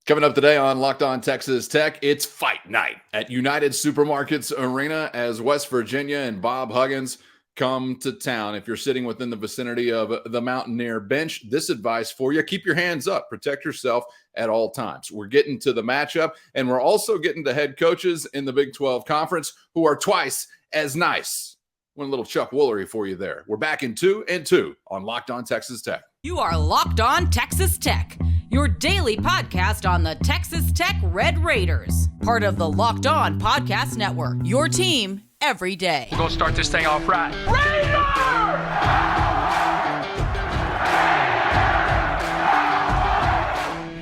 Coming up today on Locked On Texas Tech, it's fight night at United Supermarkets Arena as West Virginia and Bob Huggins come to town. If you're sitting within the vicinity of the Mountaineer bench, this advice for you: keep your hands up, protect yourself at all times. We're getting to the matchup, and we're also getting to head coaches in the Big 12 Conference who are twice as nice. One little Chuck Woolery for you there. We're back in 2 and 2 on Locked On Texas Tech. You are Locked On Texas Tech, your daily podcast on the Texas Tech Red Raiders. Part of the Locked On Podcast Network, your team every day. We're going to start this thing off right. Raider!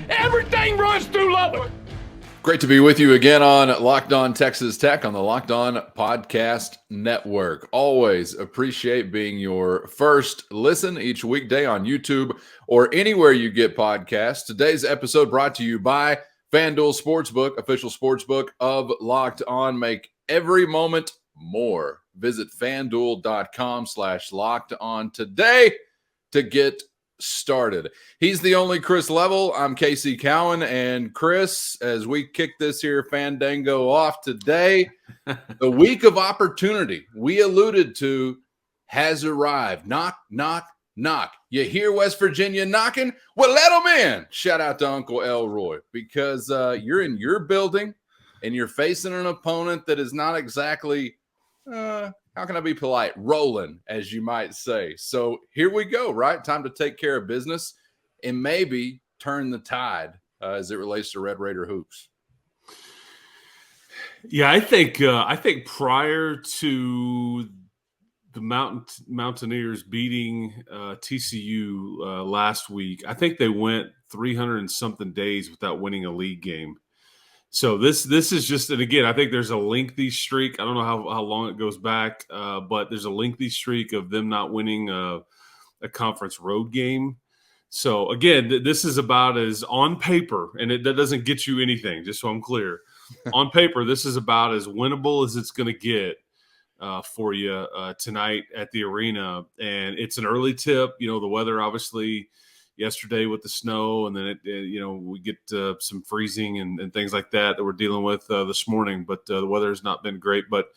Everything runs through Lubbock. Great to be with you again on Locked On Texas Tech on the Locked On Podcast Network. Always appreciate being your first listen each weekday on YouTube or anywhere you get podcasts. Today's episode brought to you by FanDuel Sportsbook, official sportsbook of Locked On. Make every moment more. Visit FanDuel.com/Locked On today to get started. He's the only Chris Level. I'm Casey Cowan. And Chris, as we kick this here Fandango off today, the week of opportunity we alluded to has arrived. Knock, knock, knock. You hear West Virginia knocking? Well, let them in. Shout out to Uncle Elroy, because you're in your building and you're facing an opponent that is not exactly how can I be polite? Rolling, as you might say. So here we go, right? Time to take care of business and maybe turn the tide as it relates to Red Raider hoops. Yeah, I think prior to the Mountaineers beating TCU last week, I think they went 300 and something days without winning a league game. So this is just, and again, I think there's a lengthy streak. I don't know how long it goes back, but there's a lengthy streak of them not winning a conference road game. So again, this is about as on paper, and that doesn't get you anything, just so I'm clear. On paper, this is about as winnable as it's going to get for you tonight at the arena. And it's an early tip. You know, the weather obviously yesterday with the snow, and then we get some freezing and things like that we're dealing with this morning. But the weather has not been great. But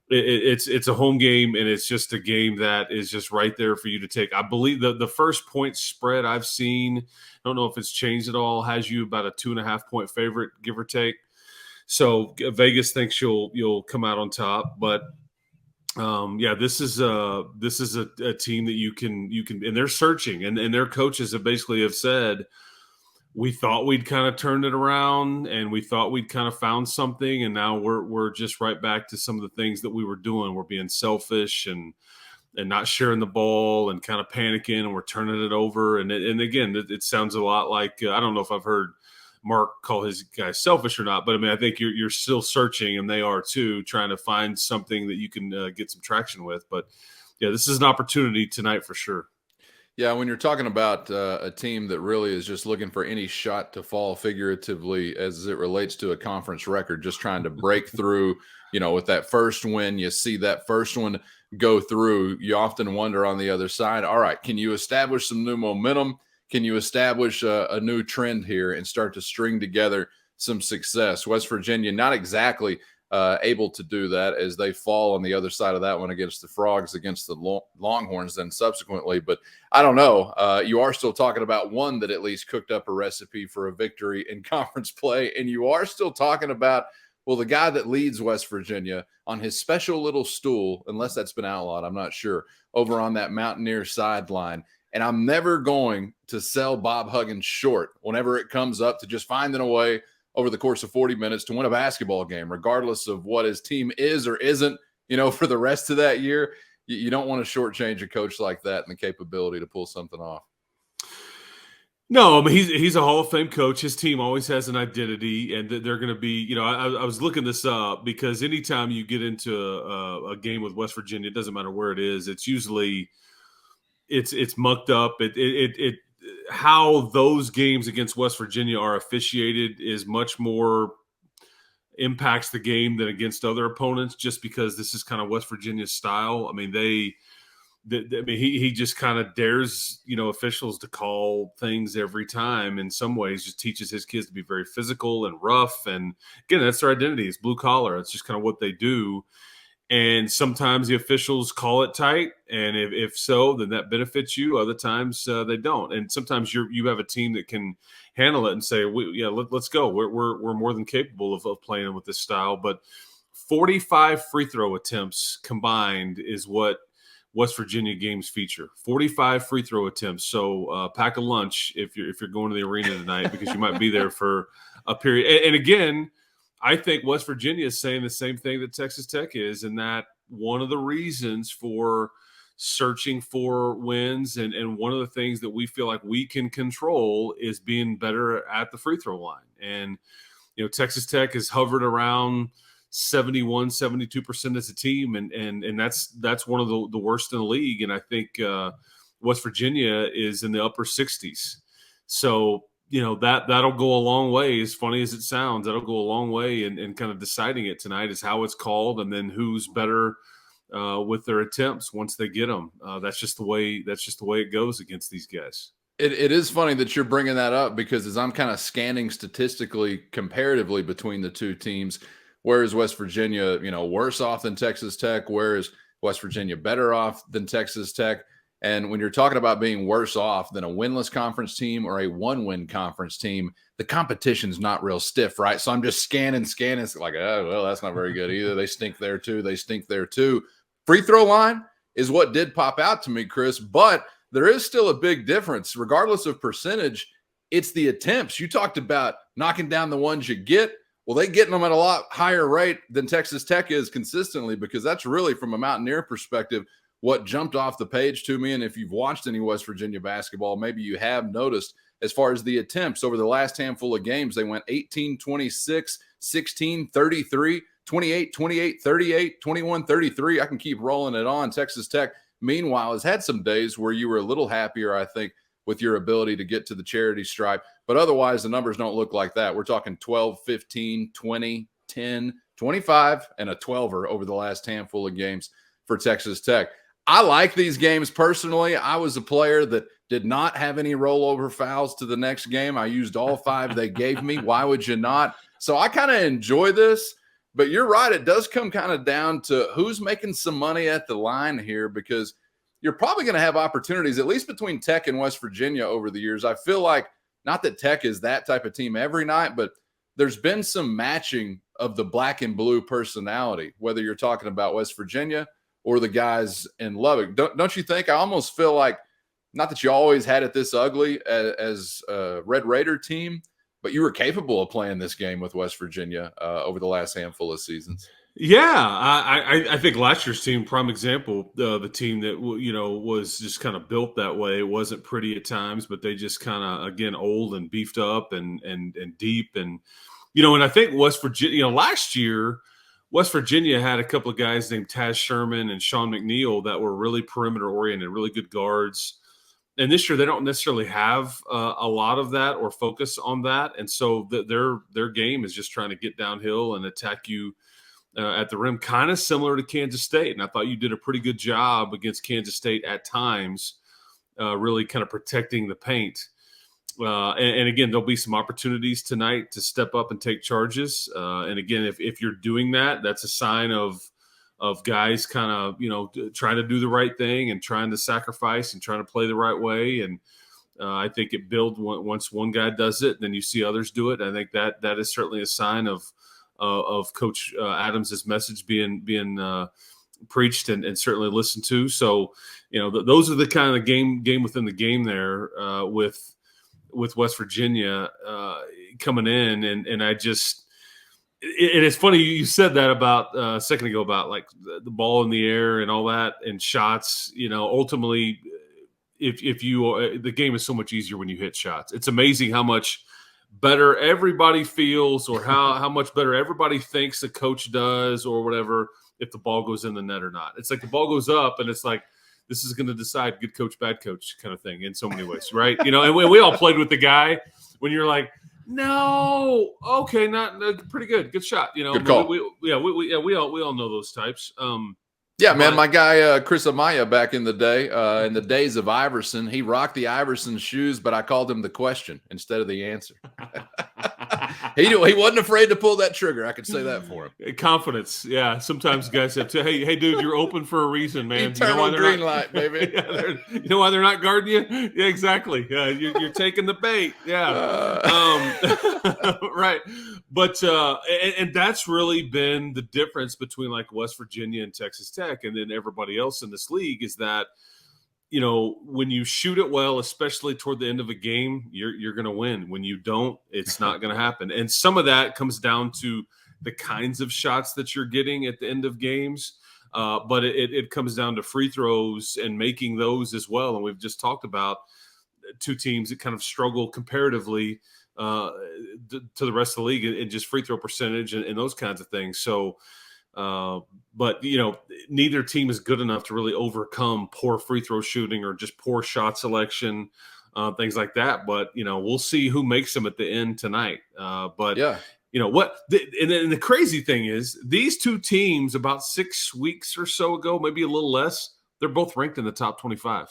it's a home game, and it's just a game that is just right there for you to take. I believe the first point spread I've seen, I don't know if it's changed at all, has you about a 2.5 point favorite, give or take. So Vegas thinks you'll come out on top, but. This is a team that you can, and they're searching, and their coaches have basically said, we thought we'd kind of turned it around, and we thought we'd kind of found something, and now we're just right back to some of the things that we were doing. We're being selfish and not sharing the ball and kind of panicking, and we're turning it over. And again, it sounds a lot like I don't know if I've heard Mark call his guys selfish or not, but I mean, I think you're still searching, and they are too, trying to find something that you can get some traction with. But yeah, this is an opportunity tonight for sure. Yeah, when you're talking about a team that really is just looking for any shot to fall figuratively as it relates to a conference record, just trying to break through, with that first win, you see that first one go through, you often wonder on the other side, all right, can you establish some new momentum? Can you establish a new trend here and start to string together some success? West Virginia not exactly able to do that as they fall on the other side of that one against the Frogs, against the Longhorns then subsequently. But I don't know. You are still talking about one that at least cooked up a recipe for a victory in conference play. And you are still talking about, well, the guy that leads West Virginia on his special little stool, unless that's been outlawed, I'm not sure, over on that Mountaineer sideline. And I'm never going to sell Bob Huggins short whenever it comes up to just finding a way over the course of 40 minutes to win a basketball game, regardless of what his team is or isn't, for the rest of that year. You don't want to shortchange a coach like that and the capability to pull something off. No, I mean, he's a Hall of Fame coach. His team always has an identity, and they're going to be, I was looking this up because anytime you get into a game with West Virginia, it doesn't matter where it is, it's usually – it's mucked up. It how those games against West Virginia are officiated is much more impacts the game than against other opponents, just because this is kind of West Virginia's style. I mean, I mean, he just kind of dares, officials to call things every time. In some ways, just teaches his kids to be very physical and rough. And again, that's their identity. It's blue collar. It's just kind of what they do. And sometimes the officials call it tight, and if so, then that benefits you. Other times they don't. And sometimes you have a team that can handle it and say, let's go. We're more than capable of playing with this style. But 45 free throw attempts combined is what West Virginia games feature. 45 free throw attempts. So pack a lunch if you're going to the arena tonight, because you might be there for a period. And again, I think West Virginia is saying the same thing that Texas Tech is, and that one of the reasons for searching for wins and one of the things that we feel like we can control is being better at the free throw line. And, Texas Tech has hovered around 71, 72% as a team, and that's one of the worst in the league. And I think West Virginia is in the upper 60s. So, that'll go a long way. As funny as it sounds, that'll go a long way in kind of deciding it tonight, is how it's called, and then who's better with their attempts once they get them. That's just the way it goes against these guys. It is funny that you're bringing that up, because as I'm kind of scanning statistically comparatively between the two teams, where is West Virginia, worse off than Texas Tech? Where is West Virginia better off than Texas Tech? And when you're talking about being worse off than a winless conference team or a one-win conference team, the competition's not real stiff, right? So I'm just scanning. It's like, oh, well, that's not very good either. They stink there too. Free throw line is what did pop out to me, Chris, but there is still a big difference. Regardless of percentage, it's the attempts. You talked about knocking down the ones you get. Well, they're getting them at a lot higher rate than Texas Tech is consistently, because that's really, from a Mountaineer perspective, what jumped off the page to me. And if you've watched any West Virginia basketball, maybe you have noticed, as far as the attempts over the last handful of games, they went 18, 26, 16, 33, 28, 28, 38, 21, 33. I can keep rolling it on. Texas Tech, meanwhile, has had some days where you were a little happier, I think, with your ability to get to the charity stripe. But otherwise, the numbers don't look like that. We're talking 12, 15, 20, 10, 25, and a 12er over the last handful of games for Texas Tech. I like these games personally. I was a player that did not have any rollover fouls to the next game. I used all 5 they gave me. Why would you not? So I kind of enjoy this. But you're right. It does come kind of down to who's making some money at the line here, because you're probably going to have opportunities, at least between Tech and West Virginia over the years. I feel like, not that Tech is that type of team every night, but there's been some matching of the black and blue personality, whether you're talking about West Virginia or the guys in Lubbock. Don't you think? I almost feel like, not that you always had it this ugly as a Red Raider team, but you were capable of playing this game with West Virginia over the last handful of seasons. Yeah, I think last year's team, prime example, the team that was just kind of built that way. It wasn't pretty at times, but they just kind of, again, old and beefed up and deep, and and I think West Virginia, last year, West Virginia had a couple of guys named Taz Sherman and Sean McNeil that were really perimeter oriented, really good guards. And this year they don't necessarily have a lot of that or focus on that, and so their game is just trying to get downhill and attack you at the rim, kind of similar to Kansas State. And I thought you did a pretty good job against Kansas State at times, really kind of protecting the paint. And again, there'll be some opportunities tonight to step up and take charges. And again, if you're doing that, that's a sign of guys kind of, trying to do the right thing and trying to sacrifice and trying to play the right way. And I think it builds once one guy does it, then you see others do it. I think that is certainly a sign of Coach Adams' message being preached and certainly listened to. So, those are the kind of game within the game there with West Virginia coming in. And I just, it's funny you said that about a second ago about like the ball in the air and all that and shots. Ultimately, if you the game is so much easier when you hit shots. It's amazing how much better everybody feels, or how much better everybody thinks the coach does or whatever, if the ball goes in the net or not. It's like the ball goes up and it's like, this is going to decide good coach, bad coach kind of thing in so many ways, right? And we all played with the guy when you're like, no, okay, not pretty good shot. Good call. We all know those types. Yeah, man, my guy Chris Amaya back in the day, in the days of Iverson, he rocked the Iverson shoes, but I called him the question instead of the answer. He wasn't afraid to pull that trigger. I could say that for him. Confidence, yeah. Sometimes guys have to. Hey, dude, you're open for a reason, man. Eternal green light, baby. Yeah, you know why they're not guarding you? Yeah, exactly. You're taking the bait. Yeah, right. But and that's really been the difference between like West Virginia and Texas Tech, and then everybody else in this league is that, you know, when you shoot it well, especially toward the end of a game, you're going to win. When you don't, it's not going to happen. And some of that comes down to the kinds of shots that you're getting at the end of games. But it comes down to free throws and making those as well. And we've just talked about two teams that kind of struggle comparatively to the rest of the league and just free throw percentage and those kinds of things. So, but you know, neither team is good enough to really overcome poor free throw shooting or just poor shot selection, things like that. But you know, we'll see who makes them at the end tonight. But yeah, you know what? And then the crazy thing is, these two teams about 6 weeks or so ago, maybe a little less, they're both ranked in the top 25.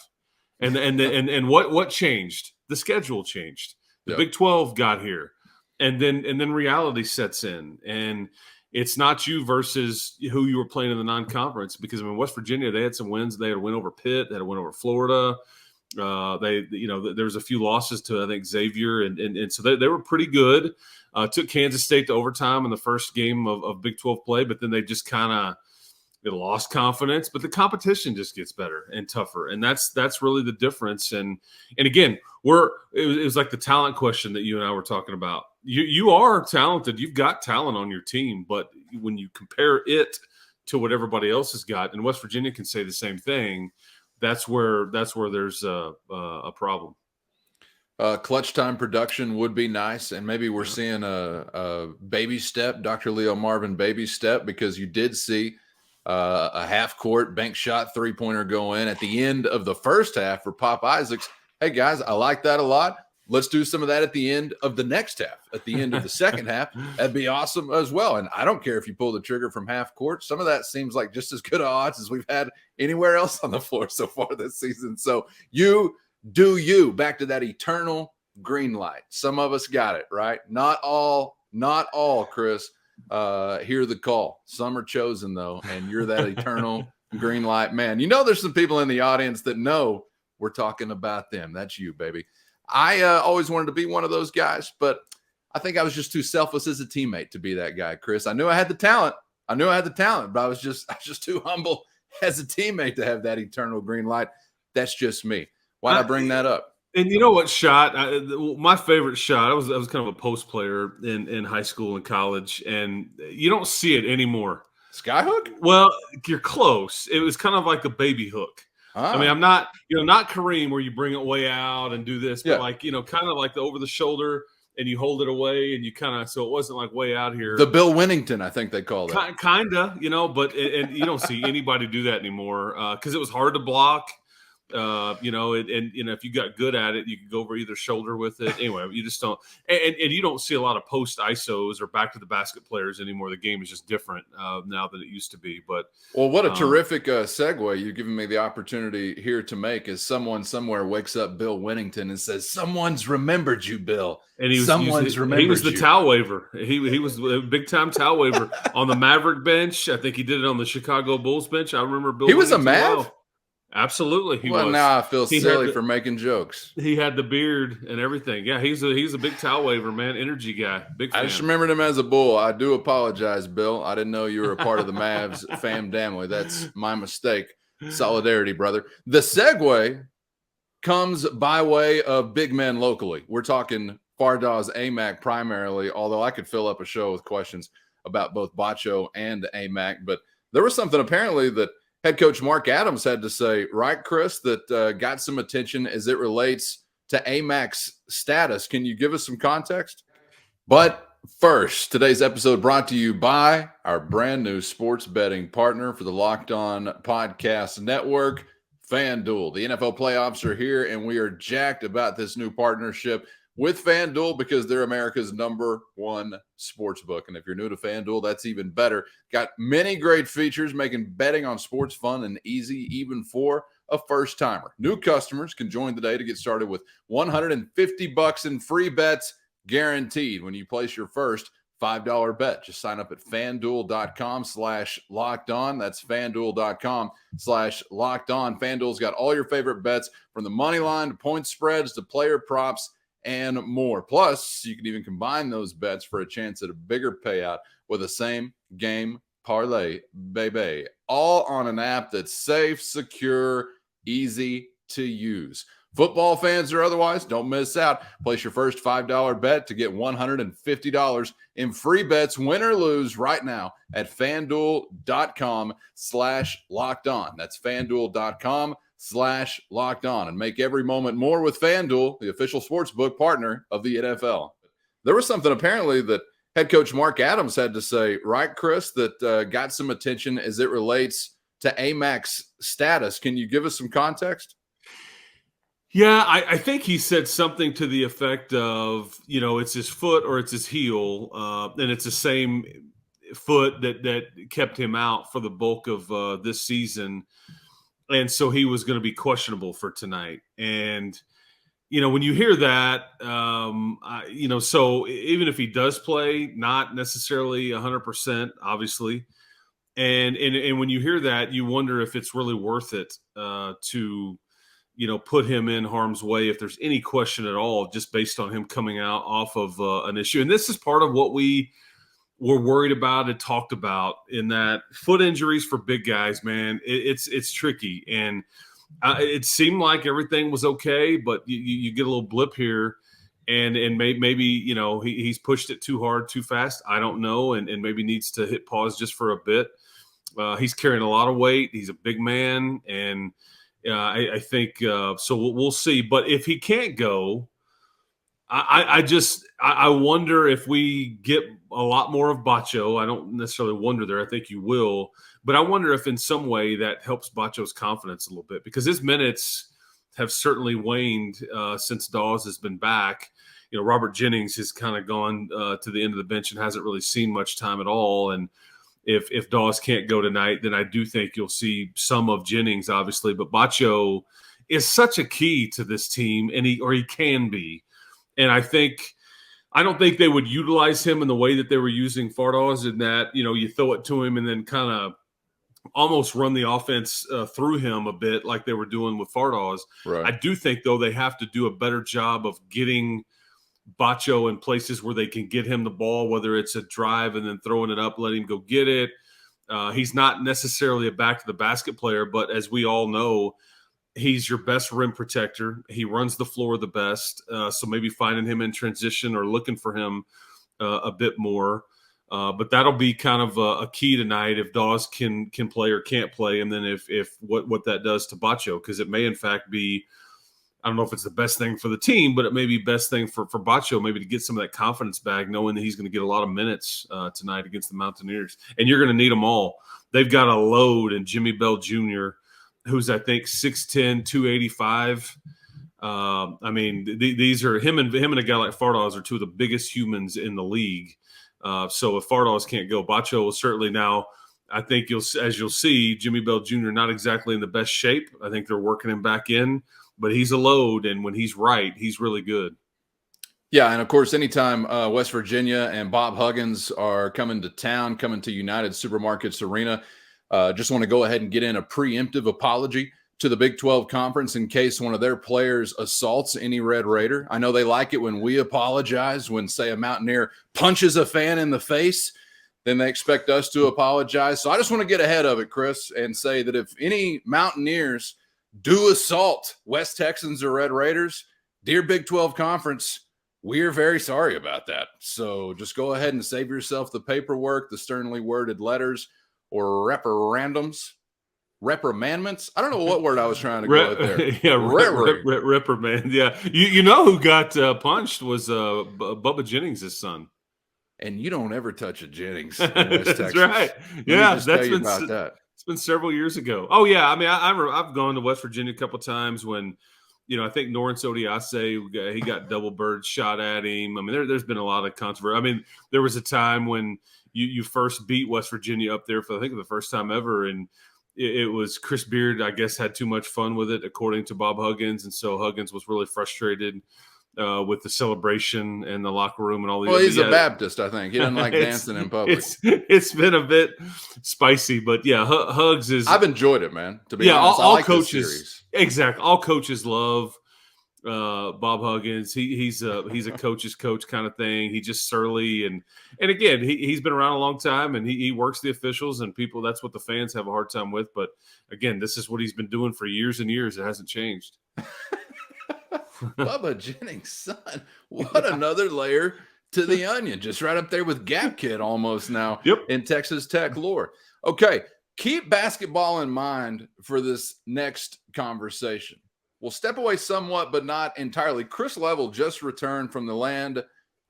And what changed? The schedule changed. The Big 12 got here, and then reality sets in, and it's not you versus who you were playing in the non-conference, because I mean, West Virginia, they had some wins. They had a win over Pitt. They had a win over Florida. There was a few losses to, I think, Xavier, and so they were pretty good. Took Kansas State to overtime in the first game of Big 12 play, but then they just kind of lost confidence. But the competition just gets better and tougher, and that's really the difference. And again, it was like the talent question that you and I were talking about. You are talented. You've got talent on your team, but when you compare it to what everybody else has got, and West Virginia can say the same thing, that's where there's a problem. Clutch time production would be nice, and maybe we're seeing a baby step, Dr. Leo Marvin baby step, because you did see a half-court bank shot three-pointer go in at the end of the first half for Pop Isaacs. Hey, guys, I like that a lot. Let's do some of that at the end of the next half, at the end of the second half. That'd be awesome as well. And I don't care if you pull the trigger from half court. Some of that seems like just as good odds as we've had anywhere else on the floor so far this season. So you do you. Back to that eternal green light. Some of us got it, right? Not all, Chris. Hear the call. Some are chosen, though, and you're that eternal green light man. You know there's some people in the audience that know we're talking about them. That's you, baby. I always wanted to be one of those guys, but I think I was just too selfless as a teammate to be that guy, Chris. I knew I had the talent, but I was just too humble as a teammate to have that eternal green light. That's just me. Why'd I bring that up? And you know what shot? My favorite shot. I was kind of a post player in high school and college, and you don't see it anymore. Skyhook? Well, you're close. It was kind of like a baby hook. I mean, I'm not, not Kareem where you bring it way out and do this, but like, kind of like the over the shoulder and you hold it away and you kind of, so it wasn't like way out here. The Bill Wennington, I think they call that. Kind of, but and you don't see anybody do that anymore because it was hard to block. If you got good at it, you could go over either shoulder with it. Anyway, you just don't, and you don't see a lot of post ISOs or back to the basket players anymore. The game is just different now than it used to be. But what a terrific segue you've given me the opportunity here to make, is someone somewhere wakes up Bill Wennington and says, "Someone's remembered you, Bill." And he was the towel waver. He was a big time towel waver on the Maverick bench. I think he did it on the Chicago Bulls bench. I remember Bill. He was Wennington a Mav. well. Absolutely, he was. Now I feel silly for making jokes. He had the beard and everything. Yeah, he's a big towel waver, man. Energy guy. Big fan. I just remembered him as a Bull. I do apologize, Bill. I didn't know you were a part of the Mavs family. That's my mistake. Solidarity, brother. The segue comes by way of big men locally. We're talking Fardaws Aimaq primarily, although I could fill up a show with questions about both Batcho and Aimaq. But there was something apparently that head coach Mark Adams had to say, right, Chris, that got some attention as it relates to Aimaq's status. Can you give us some context? But first, today's episode brought to you by our brand new sports betting partner for the Locked On Podcast Network, FanDuel. The NFL playoffs are here, and we are jacked about this new partnership with FanDuel because they're America's #1 sports book. And if you're new to FanDuel, that's even better. Got many great features making betting on sports fun and easy, even for a first-timer. New customers can join today to get started with $150 in free bets guaranteed when you place your first $5 bet. Just sign up at FanDuel.com/lockedon. That's FanDuel.com/lockedon. FanDuel's got all your favorite bets from the money line to point spreads to player props and more. Plus, you can even combine those bets for a chance at a bigger payout with a same game parlay, baby. All on an app that's safe, secure, easy to use. Football fans or otherwise, don't miss out. Place your first $5 bet to get $150 in free bets, win or lose, right now at FanDuel.com/lockedon. That's FanDuel.com/lockedon. And make every moment more with FanDuel, the official sportsbook partner of the NFL. There was something apparently that head coach Mark Adams had to say, right, Chris, that got some attention as it relates to Aimaq's status. Can you give us some context? Yeah, I think he said something to the effect of, it's his foot or it's his heel, and it's the same foot that kept him out for the bulk of this season. And so he was going to be questionable for tonight. And, when you hear that, so even if he does play, not necessarily 100%, obviously. And when you hear that, you wonder if it's really worth it to put him in harm's way if there's any question at all, just based on him coming out off of an issue. And this is part of what we were worried about and talked about, in that foot injuries for big guys, man, it's tricky. And it seemed like everything was okay, but you get a little blip here, and maybe he's pushed it too hard, too fast. I don't know, and maybe needs to hit pause just for a bit. He's carrying a lot of weight. He's a big man, and I think so. We'll see. But if he can't go, I wonder if we get a lot more of Batcho. I don't necessarily wonder there. I think you will. But I wonder if in some way that helps Batcho's confidence a little bit, because his minutes have certainly waned since Dawes has been back. Robert Jennings has kind of gone to the end of the bench and hasn't really seen much time at all. And if Dawes can't go tonight, then I do think you'll see some of Jennings, obviously. But Batcho is such a key to this team, and he can be. And I don't think they would utilize him in the way that they were using Fardaws, in that, you throw it to him and then kind of almost run the offense through him a bit like they were doing with Fardaws. Right. I do think, though, they have to do a better job of getting Batcho in places where they can get him the ball, whether it's a drive and then throwing it up, letting him go get it. He's not necessarily a back-to-the-basket player, but as we all know, he's your best rim protector. He runs the floor the best, so maybe finding him in transition or looking for him a bit more. But that'll be kind of a key tonight if Dawes can play or can't play, and then if what that does to Batcho, because it may in fact be, I don't know if it's the best thing for the team, but it may be best thing for Batcho, maybe to get some of that confidence back, knowing that he's going to get a lot of minutes tonight against the Mountaineers. And you're going to need them all. They've got a load in Jimmy Bell Jr., who's, I think, 6'10", 285. These are him and a guy like Fardaws are two of the biggest humans in the league. So if Fardaws can't go, Batcho will certainly now. I think as you'll see, Jimmy Bell Jr. not exactly in the best shape. I think they're working him back in, but he's a load, and when he's right, he's really good. Yeah, and of course, anytime West Virginia and Bob Huggins are coming to town, coming to United Supermarkets Arena, just want to go ahead and get in a preemptive apology to the Big 12 Conference in case one of their players assaults any Red Raider. I know they like it when we apologize, when, say, a Mountaineer punches a fan in the face, then they expect us to apologize. So I just want to get ahead of it, Chris, and say that if any Mountaineers do assault West Texans or Red Raiders, dear Big 12 Conference, we're very sorry about that. So just go ahead and save yourself the paperwork, the sternly worded letters, or reprimandments. I don't know what word I was trying to go with there. Yeah, reprimand. Yeah, you know who got punched was Bubba Jennings' son. And you don't ever touch a Jennings in West Texas. That's right. Yeah, that's been about that. It's been several years ago. Oh yeah, I mean, I've gone to West Virginia a couple of times when I think Lawrence Odiase, he got double bird shot at him. I mean, there's been a lot of controversy. I mean, there was a time when you first beat West Virginia up there for, I think, the first time ever, and it was Chris Beard, I guess, had too much fun with it, according to Bob Huggins, and so Huggins was really frustrated with the celebration and the locker room and all the. Well, he's a Baptist, I think. He doesn't like dancing in public. It's been a bit spicy, but yeah, Hugs is. I've enjoyed it, man. To be honest, all I like coaches this series. exactly. All coaches love Bob Huggins. He's a coach's coach kind of thing. He's just surly and again, he's been around a long time and he works the officials and people. That's what the fans have a hard time with. But again, this is what he's been doing for years and years. It hasn't changed. Bubba Jennings' son. What another layer to the onion. Just right up there with Gap Kid almost now in Texas Tech lore. Okay, keep basketball in mind for this next conversation. We'll step away somewhat, but not entirely. Chris Level just returned from the land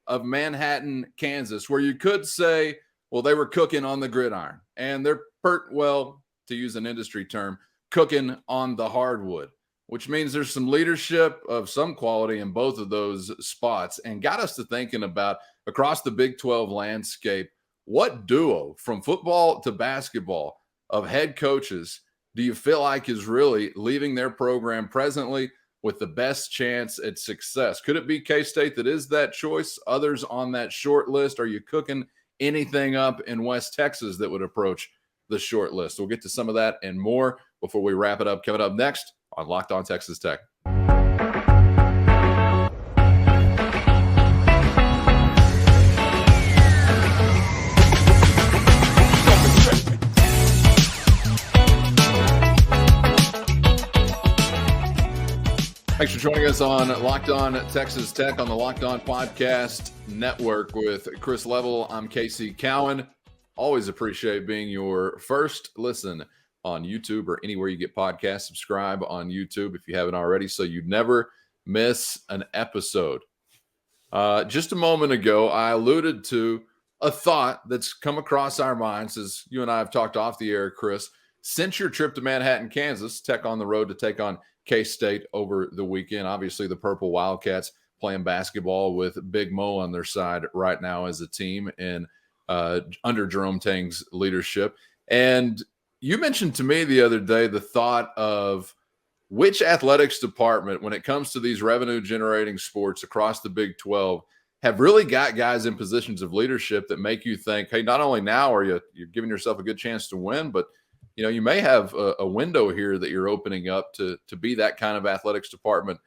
of Manhattan, Kansas, where you could say, well, they were cooking on the gridiron. And they're, to use an industry term, cooking on the hardwood, which means there's some leadership of some quality in both of those spots, and got us to thinking about, across the Big 12 landscape, what duo from football to basketball of head coaches do you feel like is really leaving their program presently with the best chance at success? Could it be K-State that is that choice? Others on that short list? Are you cooking anything up in West Texas that would approach the short list? We'll get to some of that and more before we wrap it up. Coming up next on Locked On Texas Tech. Thanks for joining us on Locked On Texas Tech on the Locked On Podcast Network with Chris Level. I'm Casey Cowan. Always appreciate being your first listen on YouTube or anywhere you get podcasts. Subscribe on YouTube if you haven't already so you never miss an episode. Just a moment ago, I alluded to a thought that's come across our minds as you and I have talked off the air, Chris. Since your trip to Manhattan, Kansas, Tech on the road to take on K-State over the weekend. Obviously, the Purple Wildcats playing basketball with Big Mo on their side right now as a team and under Jerome Tang's leadership. And you mentioned to me the other day the thought of which athletics department, when it comes to these revenue-generating sports across the Big 12, have really got guys in positions of leadership that make you think, hey, not only now are you're giving yourself a good chance to win, but you may have a window here that you're opening up to be that kind of athletics department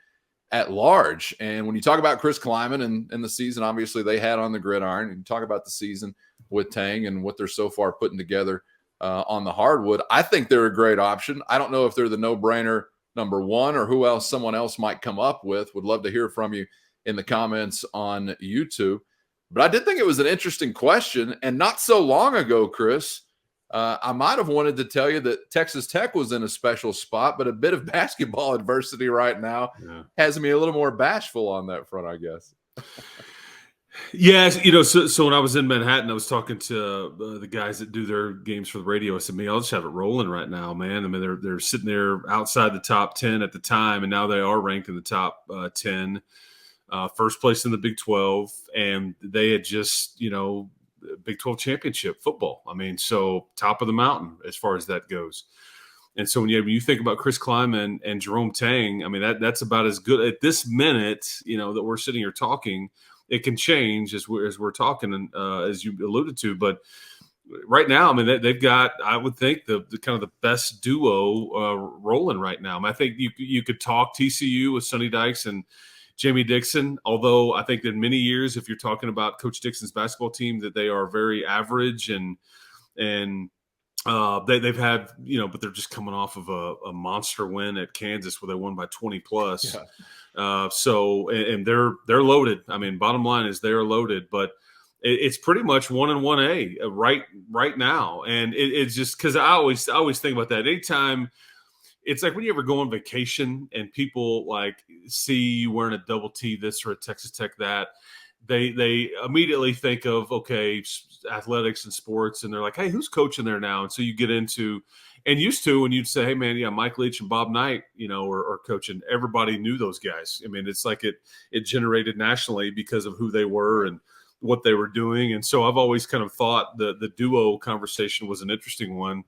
at large. And when you talk about Chris Kleiman and the season, obviously they had on the gridiron, and you talk about the season with Tang and what they're so far putting together on the hardwood, I think they're a great option. I don't know if they're the no-brainer number one or who else someone else might come up with. Would love to hear from you in the comments on YouTube. But I did think it was an interesting question. And not so long ago, Chris, I might have wanted to tell you that Texas Tech was in a special spot, but a bit of basketball adversity right now has me a little more bashful on that front, I guess. Yes, so when I was in Manhattan, I was talking to the guys that do their games for the radio. I said, man, I'll just have it rolling right now, man. I mean, they're sitting there outside the top 10 at the time, and now they are ranked in the top 10, first place in the Big 12, and they had just, Big 12 championship football. I mean, so top of the mountain as far as that goes. And so when you think about Chris Kleiman and Jerome Tang, I mean, that's about as good at this minute, that we're sitting here talking. It can change as we're talking, and as you alluded to, but right now, I mean, they've got, I would think, the kind of the best duo rolling right now. I mean, I think you could talk TCU with Sonny Dykes and Jamie Dixon, although I think in many years, if you're talking about Coach Dixon's basketball team, that they are very average and they've had, but they're just coming off of a monster win at Kansas where they won by 20 plus. Yeah. So they're loaded. I mean, bottom line is they're loaded, but it's pretty much 1 and 1A right now. And it's just because I always think about that. Anytime. It's like when you ever go on vacation and people like see you wearing a double T this or a Texas Tech that, they immediately think of, okay, athletics and sports, and they're like, hey, who's coaching there now? And so you get into, and used to, when you'd say, hey, man, yeah, Mike Leach and Bob Knight, or coaching, everybody knew those guys. I mean, it's like it generated nationally because of who they were and what they were doing. And so I've always kind of thought the duo conversation was an interesting one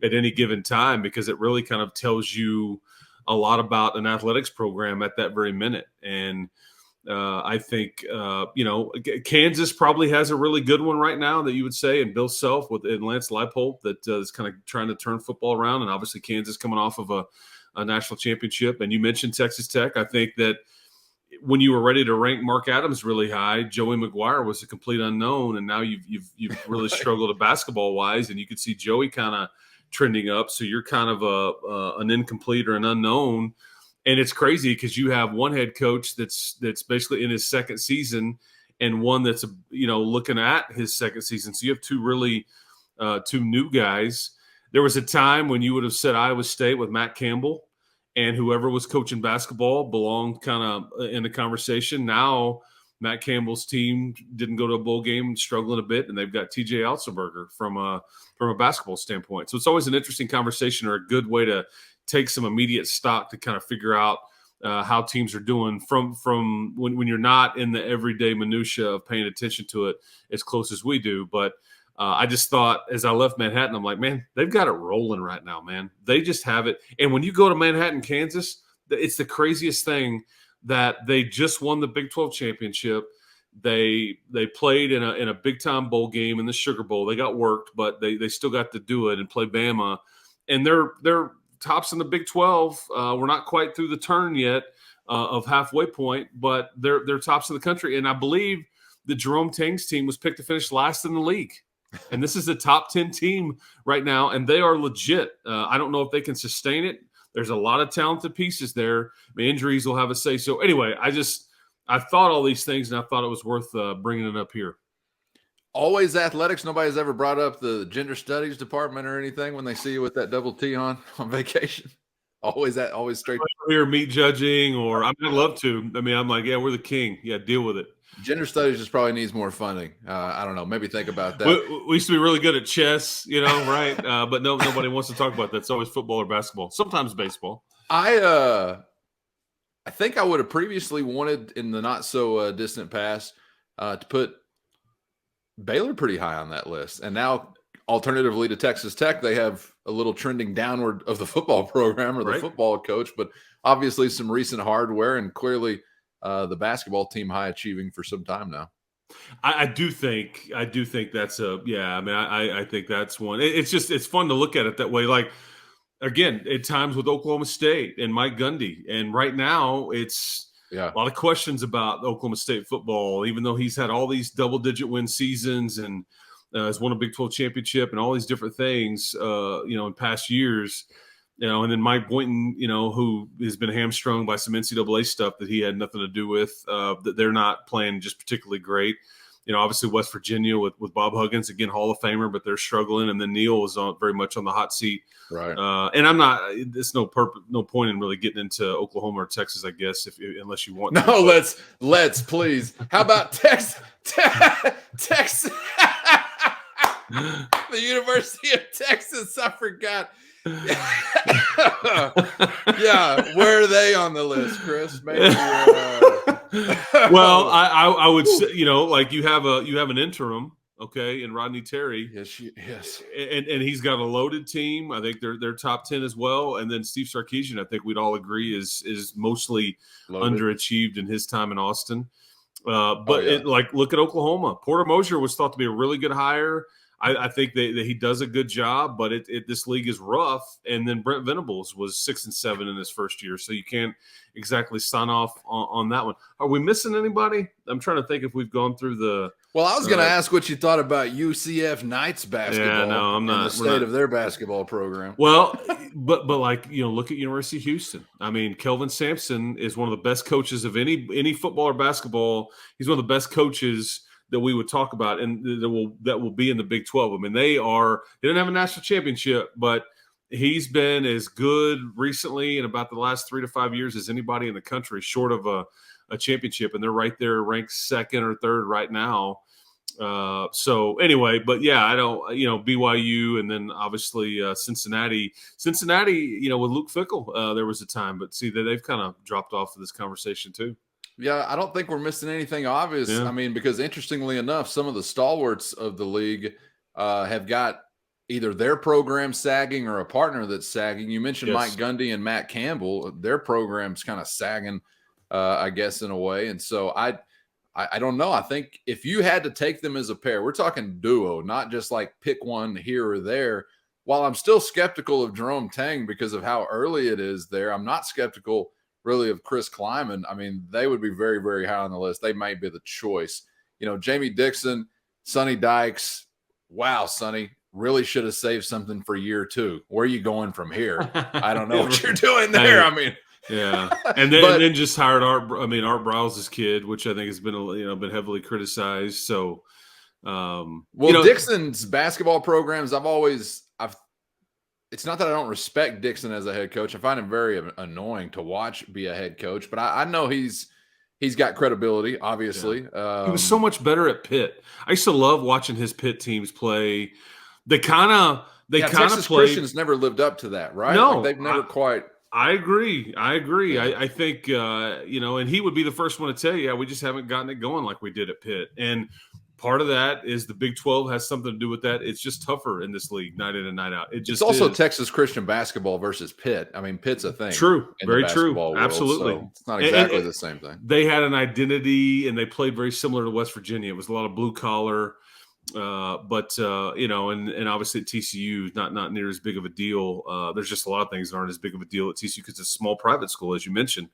at any given time, because it really kind of tells you a lot about an athletics program at that very minute. And I think, Kansas probably has a really good one right now that you would say, and Bill Self and Lance Leipold that is kind of trying to turn football around. And obviously Kansas coming off of a national championship. And you mentioned Texas Tech. I think that when you were ready to rank Mark Adams really high, Joey McGuire was a complete unknown. And now you've really struggled at basketball wise, and you could see Joey kind of trending up. So you're kind of an incomplete or an unknown. And it's crazy because you have one head coach that's basically in his second season, and one that's looking at his second season. So you have two new guys. There was a time when you would have said Iowa State with Matt Campbell, and whoever was coaching basketball belonged kind of in the conversation. Now Matt Campbell's team didn't go to a bowl game, struggling a bit, and they've got TJ Altzelberger from a basketball standpoint. So it's always an interesting conversation, or a good way to take some immediate stock to kind of figure out how teams are doing from when you're not in the everyday minutia of paying attention to it as close as we do. But I just thought, as I left Manhattan, I'm like, man, they've got it rolling right now, man. They just have it. And when you go to Manhattan, Kansas, it's the craziest thing that they just won the Big 12 championship. They played in a big time bowl game in the Sugar Bowl. They got worked, but they still got to do it and play Bama. And they're tops in the Big 12. We're not quite through the turn yet of halfway point, but they're tops of the country. And I believe the Jerome Tang's team was picked to finish last in the league. And this is a top 10 team right now, and they are legit. I don't know if they can sustain it. There's a lot of talented pieces there. Injuries will have a say. So anyway, I thought all these things, and I thought it was worth bringing it up here. Always athletics. Nobody's ever brought up the gender studies department or anything when they see you with that double T on vacation. Always straight here, meat judging, or I'd love to. I mean, I'm like, yeah, we're the king. Yeah, deal with it. Gender studies just probably needs more funding. I don't know. Maybe think about that. We used to be really good at chess, right? But nobody wants to talk about that. It's always football or basketball. Sometimes baseball. I think I would have previously wanted, in the not so distant past, to put Baylor pretty high on that list. And now, alternatively to Texas Tech, they have a little trending downward of the football program or the football coach, but obviously some recent hardware, and clearly the basketball team high achieving for some time now. I do think that's I think that's one. It's fun to look at it that way. Like, again, at times with Oklahoma State and Mike Gundy, and right now it's a lot of questions about Oklahoma State football, even though he's had all these double-digit win seasons and has won a Big 12 championship and all these different things, in past years. And then Mike Boynton, who has been hamstrung by some NCAA stuff that he had nothing to do with, that they're not playing just particularly great. Obviously West Virginia with Bob Huggins, again, Hall of Famer, but they're struggling. And then Neal is very much on the hot seat. Right. And I'm not, it's no point in really getting into Oklahoma or Texas, I guess, unless you want to. No, let's please. How about Texas? Texas. The University of Texas. I forgot. Yeah, where are they on the list, Chris? Maybe. Well, I would say, like you have an interim, okay, in Rodney Terry. Yes, and he's got a loaded team. I think they're top 10 as well. And then Steve Sarkisian, I think we'd all agree is mostly loaded, underachieved in his time in Austin. But look at Oklahoma. Porter Moser was thought to be a really good hire. I think that he does a good job, but this league is rough. And then Brent Venables was 6-7 in his first year, so you can't exactly sign off on that one. Are we missing anybody? I'm trying to think if we've gone through the. Well, I was going to ask what you thought about UCF Knights basketball. Yeah, no, I'm not. And the state of their basketball program. Well, but look at University of Houston. I mean, Kelvin Sampson is one of the best coaches of any football or basketball. He's one of the best coaches that we would talk about, and that will be in the Big 12. I mean, they didn't have a national championship, but he's been as good recently in about the last 3 to 5 years as anybody in the country, short of a championship, and they're right there ranked second or third right now. So anyway, but yeah, I don't, BYU, and then obviously Cincinnati, with Luke Fickell, there was a time, but see that they've kind of dropped off of this conversation too. Yeah, I don't think we're missing anything obvious. Yeah. I mean, because interestingly enough, some of the stalwarts of the league have got either their program sagging or a partner that's sagging. You mentioned Mike Gundy and Matt Campbell. Their program's kind of sagging, I guess, in a way. And so I don't know. I think if you had to take them as a pair, we're talking duo, not just like pick one here or there. While I'm still skeptical of Jerome Tang because of how early it is there, I'm not skeptical really of Chris Kleiman. I mean, they would be very, very high on the list. They might be the choice. Jamie Dixon, Sonny Dykes. Wow, Sonny, really should have saved something for year 2. Where are you going from here? I don't know what you're doing there. I mean, yeah, and then just hired Art Browse's kid, which I think has been been heavily criticized. So, Dixon's basketball programs, it's not that I don't respect Dixon as a head coach. I find him very annoying to watch be a head coach, but I know he's got credibility, obviously. Yeah. He was so much better at Pitt. I used to love watching his Pitt teams play. Texas Christians never lived up to that, right? No, they've never quite. I agree. Yeah. I think, and he would be the first one to tell you, we just haven't gotten it going like we did at Pitt. And part of that is the Big 12 has something to do with that. It's just tougher in this league, night in and night out. It's also Texas Christian basketball versus Pitt. I mean, Pitt's a thing. True. Very true. World, absolutely. So it's not exactly the same thing. They had an identity, and they played very similar to West Virginia. It was a lot of blue collar. But and obviously at TCU, not near as big of a deal. There's just a lot of things that aren't as big of a deal at TCU because it's a small private school, as you mentioned.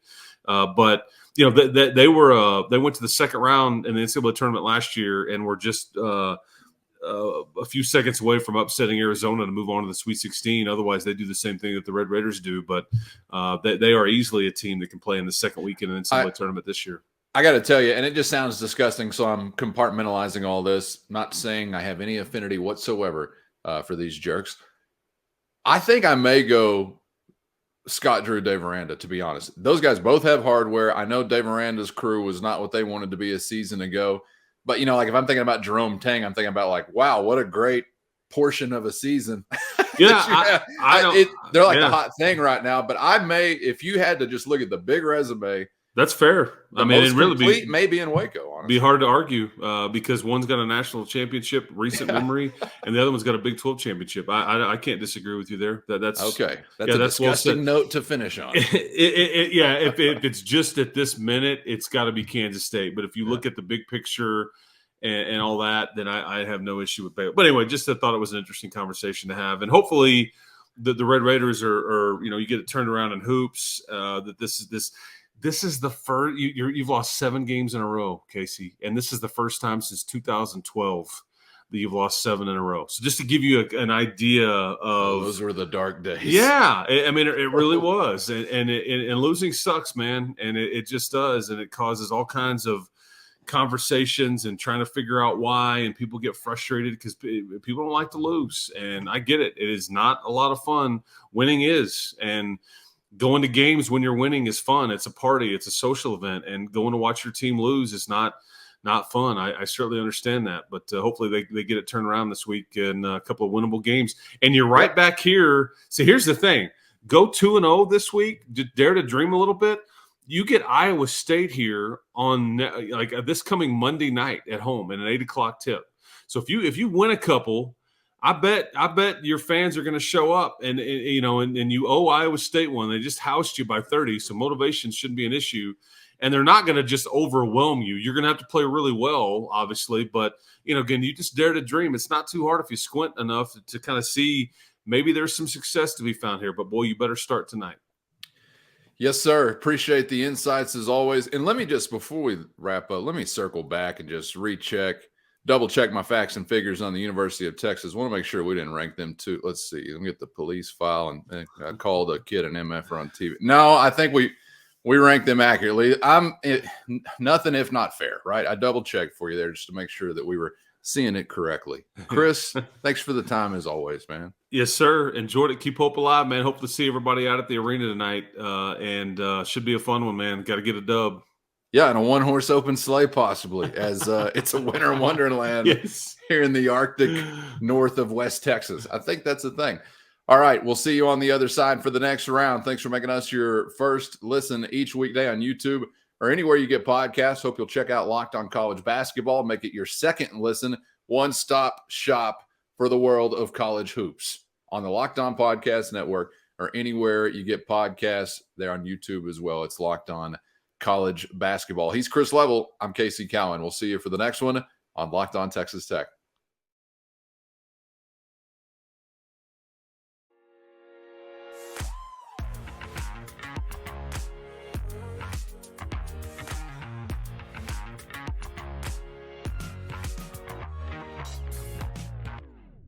But they went to the second round in the NCAA tournament last year and were just a few seconds away from upsetting Arizona to move on to the Sweet 16. Otherwise, they do the same thing that the Red Raiders do. But they are easily a team that can play in the second weekend in the NCAA tournament this year. I got to tell you, and it just sounds disgusting, so I'm compartmentalizing all this, not saying I have any affinity whatsoever for these jerks. I think I may go Scott Drew, Dave Aranda, to be honest. Those guys both have hardware. I know Dave Aranda's crew was not what they wanted to be a season ago. But, like if I'm thinking about Jerome Tang, I'm thinking about like, wow, what a great portion of a season. Yeah, they're like the hot thing right now. But I may, if you had to just look at the big resume, that's fair. I mean, it really maybe in Waco. Honestly, be hard to argue because one's got a national championship, recent memory, and the other one's got a Big 12 championship. I can't disagree with you there. That's okay. That's a disgusting note to finish on. If it's just at this minute, it's got to be Kansas State. But if you look at the big picture and all that, then I have no issue with Baylor. But anyway, just I thought it was an interesting conversation to have, and hopefully the Red Raiders are you get it turned around in hoops. That this is the first you've lost 7 games in a row, Casey, and this is the first time since 2012 that you've lost 7 in a row. So just to give you an idea of those were the dark days. Yeah, I mean it really was, and losing sucks, man, and it just does, and it causes all kinds of conversations and trying to figure out why, and people get frustrated because people don't like to lose, and I get it. It is not a lot of fun. Winning is, and going to games when you're winning is fun. It's a party. It's a social event. And going to watch your team lose is not fun. I certainly understand that. But hopefully they get it turned around this week in a couple of winnable games. And you're right back here. So here's the thing. Go 2-0 this week. Dare to dream a little bit. You get Iowa State here on this coming Monday night at home at an 8 o'clock tip. So if you win a couple, I bet your fans are going to show up, and you owe Iowa State one. They just housed you by 30, so motivation shouldn't be an issue. And they're not going to just overwhelm you. You're going to have to play really well, obviously. But again, you just dare to dream. It's not too hard if you squint enough to kind of see maybe there's some success to be found here. But boy, you better start tonight. Yes, sir. Appreciate the insights as always. And let me just, before we wrap up, let me circle back and just double check my facts and figures on the University of Texas. I want to make sure we didn't rank them too. Let's see. Let me get the police file. And I called a kid an MF on TV. No, I think we ranked them accurately. Nothing if not fair, right? I double checked for you there just to make sure that we were seeing it correctly. Chris, thanks for the time as always, man. Yes, sir. Enjoyed it. Keep hope alive, man. Hope to see everybody out at the arena tonight. And should be a fun one, man. Got to get a dub. Yeah, and a one-horse open sleigh possibly, as it's a winter wonderland Yes. here in the Arctic north of West Texas. I think that's the thing. All right, we'll see you on the other side for the next round. Thanks for making us your first listen each weekday on YouTube or anywhere you get podcasts. Hope you'll check out Locked On College Basketball. Make it your second listen, one-stop shop for the world of college hoops on the Locked On Podcast Network or anywhere you get podcasts. There on YouTube as well. It's Locked On College Basketball. He's Chris Level. I'm Casey Cowan. We'll see you for the next one on Locked On Texas Tech.